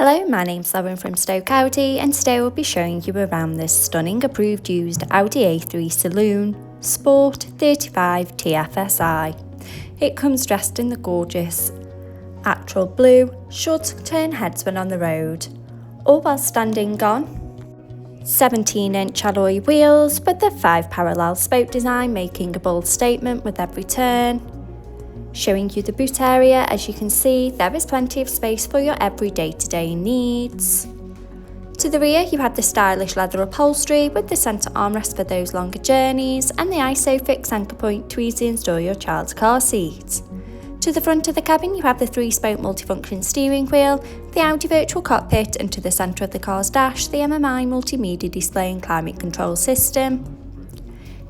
Hello, my name's Saloon from Stoke Audi, and today we'll be showing you around this stunning approved used Audi A3 Saloon Sport 35 TFSI. It comes dressed in the gorgeous Atoll blue, sure to turn heads when on the road, all while standing on 17-inch alloy wheels with the 5 parallel spoke design, making a bold statement with every turn. Showing you the boot area, as you can see, there is plenty of space for your every day-to-day needs. To the rear, you have the stylish leather upholstery with the centre armrest for those longer journeys and the ISOFIX anchor point to easily install your child's car seat. To the front of the cabin, you have the 3-spoke multifunction steering wheel, the Audi virtual cockpit, and to the centre of the car's dash, the MMI multimedia display and climate control system.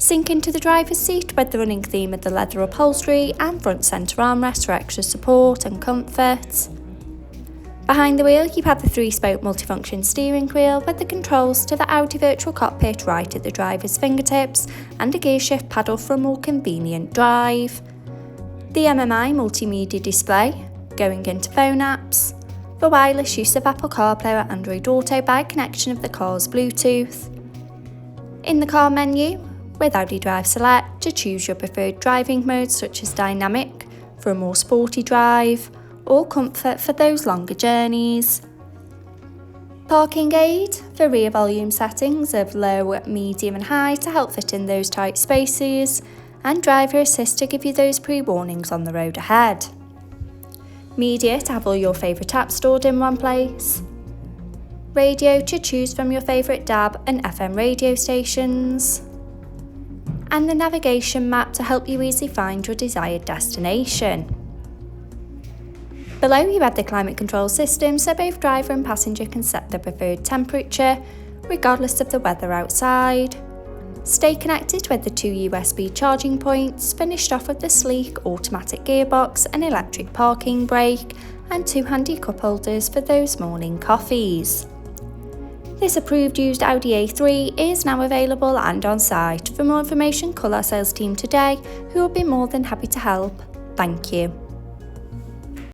Sink into the driver's seat with the running theme of the leather upholstery and front centre armrest for extra support and comfort. Behind the wheel, you have the 3-spoke multifunction steering wheel with the controls to the Audi virtual cockpit right at the driver's fingertips and a gear shift paddle for a more convenient drive. The MMI multimedia display, going into phone apps, the wireless use of Apple CarPlay or Android Auto by connection of the car's Bluetooth. In the car menu, with Audi Drive Select to choose your preferred driving modes such as dynamic for a more sporty drive or comfort for those longer journeys. Parking aid for rear volume settings of low, medium and high to help fit in those tight spaces, and driver assist to give you those pre-warnings on the road ahead. Media to have all your favourite apps stored in one place. Radio to choose from your favourite DAB and FM radio stations. And the navigation map to help you easily find your desired destination. Below you have the climate control system, so both driver and passenger can set the preferred temperature regardless of the weather outside. Stay connected with the 2 USB charging points, finished off with the sleek automatic gearbox and electric parking brake, and 2 handy cup holders for those morning coffees. This approved used Audi A3 is now available and on site. For more information, call our sales team today, who will be more than happy to help. Thank you.